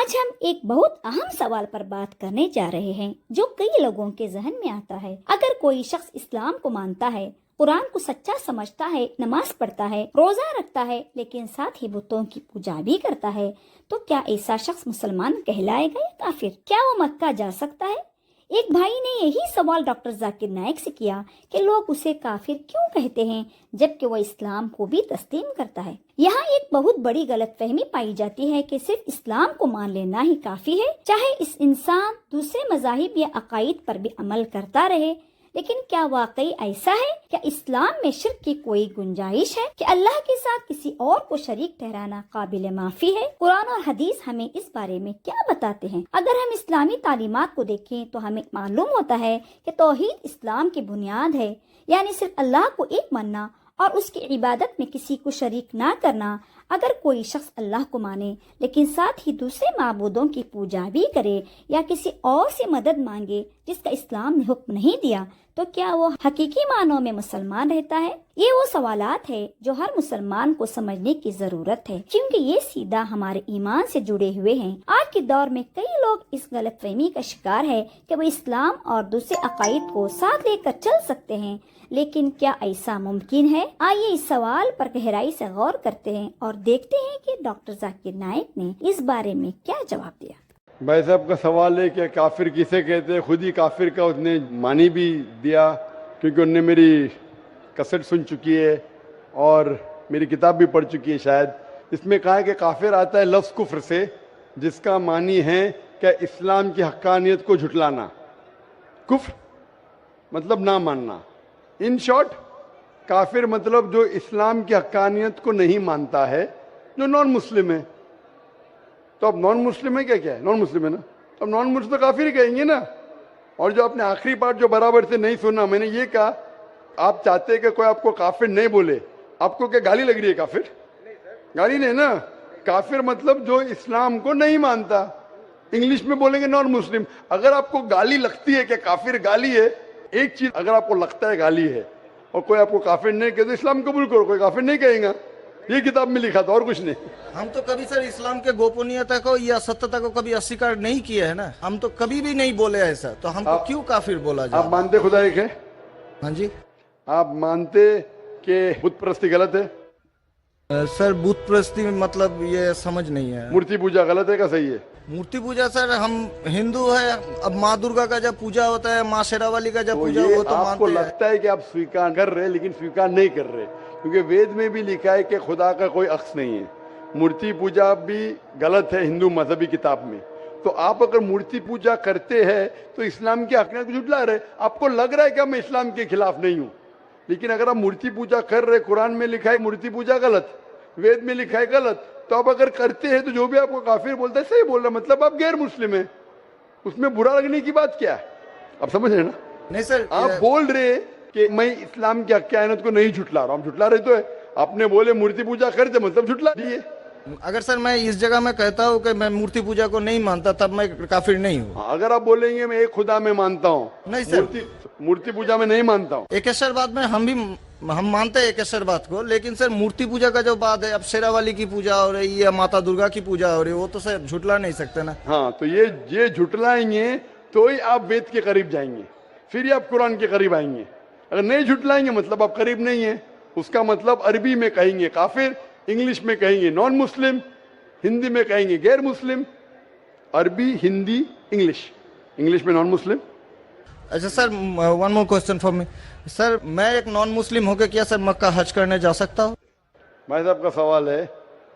آج ہم ایک بہت اہم سوال پر بات کرنے جا رہے ہیں جو کئی لوگوں کے ذہن میں آتا ہے۔ اگر کوئی شخص اسلام کو مانتا ہے، قرآن کو سچا سمجھتا ہے، نماز پڑھتا ہے، روزہ رکھتا ہے، لیکن ساتھ ہی بتوں کی پوجا بھی کرتا ہے، تو کیا ایسا شخص مسلمان کہلائے گا یا کافر؟ کیا وہ مکہ جا سکتا ہے؟ ایک بھائی نے یہی سوال ڈاکٹر ذاکر نائک سے کیا کہ لوگ اسے کافر کیوں کہتے ہیں جبکہ وہ اسلام کو بھی تسلیم کرتا ہے۔ یہاں ایک بہت بڑی غلط فہمی پائی جاتی ہے کہ صرف اسلام کو مان لینا ہی کافی ہے، چاہے اس انسان دوسرے مذاہب یا عقائد پر بھی عمل کرتا رہے۔ لیکن کیا واقعی ایسا ہے؟ کیا اسلام میں شرک کی کوئی گنجائش ہے کہ اللہ کے ساتھ کسی اور کو شریک ٹھہرانا قابل معافی ہے؟ قرآن اور حدیث ہمیں اس بارے میں کیا بتاتے ہیں؟ اگر ہم اسلامی تعلیمات کو دیکھیں تو ہمیں معلوم ہوتا ہے کہ توحید اسلام کی بنیاد ہے، یعنی صرف اللہ کو ایک ماننا اور اس کی عبادت میں کسی کو شریک نہ کرنا۔ اگر کوئی شخص اللہ کو مانے لیکن ساتھ ہی دوسرے معبودوں کی پوجا بھی کرے یا کسی اور سے مدد مانگے جس کا اسلام نے حکم نہیں دیا، تو کیا وہ حقیقی معنوں میں مسلمان رہتا ہے؟ یہ وہ سوالات ہیں جو ہر مسلمان کو سمجھنے کی ضرورت ہے، کیونکہ یہ سیدھا ہمارے ایمان سے جڑے ہوئے ہیں۔ آج کے دور میں کئی لوگ اس غلط فہمی کا شکار ہے کہ وہ اسلام اور دوسرے عقائد کو ساتھ لے کر چل سکتے ہیں، لیکن کیا ایسا ممکن ہے؟ آئیے اس سوال پر گہرائی سے غور کرتے ہیں اور دیکھتے ہیں کہ ڈاکٹر ذاکر نائک نے اس بارے میں کیا جواب دیا۔ بھائی صاحب کا سوال ہے کہ کافر کسے کہتے ہیں، خود ہی کافر کا اس نے معنی بھی دیا، کیونکہ انہوں نے میری کسٹ سن چکی ہے اور میری کتاب بھی پڑھ چکی ہے شاید۔ اس میں کہا ہے کہ کافر آتا ہے لفظ کفر سے، جس کا معنی ہے کہ اسلام کی حقانیت کو جھٹلانا۔ کفر مطلب نہ ماننا۔ ان شارٹ کافر مطلب جو اسلام کی حقانیت کو نہیں مانتا ہے، جو نان مسلم ہے۔ تو اب نان مسلم ہے کیا ہے؟ نان مسلم ہے نا، اب نان مسلم تو کافر ہی کہیں گے نا۔ اور جو آپ نے آخری بات جو برابر سے نہیں سنا، میں نے یہ کہا آپ چاہتے کہ کوئی آپ کو کافر نہیں بولے، آپ کو کیا گالی لگ رہی ہے کافر؟ گالی نہیں نا۔ کافر مطلب جو اسلام کو نہیں مانتا، انگلش میں بولیں گے نان مسلم۔ اگر آپ کو گالی لگتی ہے کہ کافر گالی ہے، ایک چیز اگر آپ کو لگتا ہے گالی ہے اور کوئی آپ کو کافر نہیں کہے تو اسلام قبول کرو، کوئی کافر نہیں کہیں گا۔ یہ کتاب میں لکھا تھا اور کچھ نہیں۔ ہم تو کبھی سر اسلام کے گوپنیتا کو یا ستتا کو کبھی اسویکار نہیں کیا ہے نا، ہم تو کبھی بھی نہیں بولے ایسا، تو ہم کو کیوں کافر بولا جائے؟ آپ مانتے خدا ایک ہے؟ ہاں جی آپ مانتے کہ بت پرستی غلط ہے؟ سر بت پرستی مطلب یہ سمجھ نہیں ہے۔ مورتی پوجا غلط ہے کہ صحیح ہے؟ مورتی پوجا سر ہم ہندو ہے، اب ماں درگا کا جب پوجا ہوتا ہے، ماں شیرا والی کا جب تو پوجا یہ وہ تو آپ کو مانتے ہیں۔ لگتا ہے کہ آپ سویکار کر رہے لیکن سویکار نہیں کر رہے، کیونکہ وید میں بھی لکھا ہے کہ خدا کا کوئی عکس نہیں ہے۔ مورتی پوجا بھی غلط ہے ہندو مذہبی کتاب میں۔ تو آپ اگر مورتی پوجا کرتے ہیں تو اسلام کی حقیقت کو جھٹلا رہے۔ آپ کو لگ رہا ہے کہ میں اسلام کے خلاف نہیں ہوں، لیکن اگر آپ مورتی پوجا کر رہے، قرآن میں لکھا ہے مورتی پوجا غلط، وید میں لکھا ہے غلط، تو آپ اگر کرتے ہیں تو جو بھی آپ کو کافر بولتا ہے صحیح بول رہا ہے، مطلب آپ غیر مسلم ہیں۔ اس میں برا لگنے کی بات کیا ہے؟ آپ سمجھ رہے ہیں نا؟ نہیں سر آپ بول رہے کہ میں اسلام کی حقانیت کو نہیں جھٹلا رہا ہوں، جھٹلا رہے تو ہے۔ آپ نے بولے مورتی پوجا کرتے مطلب جھٹلا دیے۔ اگر سر میں اس جگہ میں کہتا ہوں کہ میں مورتی پوجا کو نہیں مانتا تب میں کافر نہیں ہوں۔ اگر آپ بولیں گے میں ایک خدا میں مانتا ہوں، نہیں سر، مورتی پوجا میں نہیں مانتا ہوں۔ ایکیشور بات میں ہم مانتے ہیں ایکیشور بات کو، لیکن سر مورتی پوجا کا جو بات ہے، اب شیرا والی کی پوجا ہو رہی ہے یا ماتا درگا کی پوجا ہو رہی ہے، وہ تو سر جھٹلا نہیں سکتے نا۔ ہاں تو یہ جھٹلائیں گے تو ہی آپ وید کے قریب جائیں گے، پھر ہی آپ قرآن کے قریب آئیں گے۔ اگر نہیں جھٹلائیں گے مطلب آپ قریب نہیں ہیں۔ اس کا مطلب عربی میں کہیں گے کافر، انگلش میں کہیں گے نان مسلم، ہندی میں کہیں گے غیر مسلم۔ عربی، ہندی، انگلش میں نان مسلم۔ اچھا sir, one more question for me sir, میں ایک نان مسلم ہو کے کیا سر مکہ حج کرنے جا سکتا ہوں؟ بھائی صاحب کا سوال ہے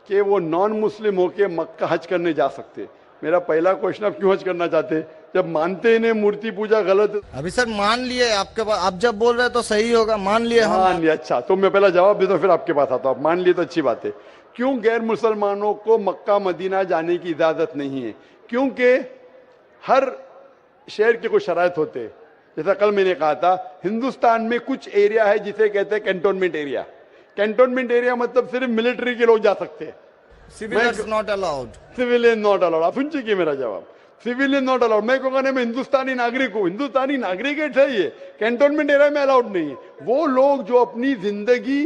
کہ وہ نان مسلم ہو کے مکہ حج کرنے جا سکتے۔ میرا پہلا کوشچن، آپ کیوں حج کرنا چاہتے جب مانتے ہیں مورتی پوجا غلط؟ ابھی سر مان لیے آپ کے پاس، آپ جب بول رہے تو صحیح ہوگا، مان لیے ہم۔ مان لیا، اچھا تو میں پہلا جواب دیتا ہوں پھر آپ کے پاس آتا ہوں۔ مان لیے تو اچھی بات ہے۔ کیوں غیر مسلمانوں کو مکہ مدینہ جانے کی اجازت نہیں ہے؟ کیونکہ ہر شہر کے کچھ شرائط ہوتے ہیں۔ جیسا کل میں نے کہا تھا، ہندوستان میں کچھ ایریا ہے جسے کہتے ہیں کینٹونمنٹ ایریا۔ کینٹونمنٹ ایریا مطلب صرف ملٹری کے لوگ جا سکتے ہیں، Civilians not allowed۔ Civilian not allowed. آپ سن چکے میرا جواب، سویلین ناٹ الاؤڈ۔ میں کہوں گا میں ہندوستانی ناگرک ہوں، ہندوستانی ناگرک ہے، کینٹونمنٹ ایریا میں الاؤڈ نہیں ہے۔ وہ لوگ جو اپنی زندگی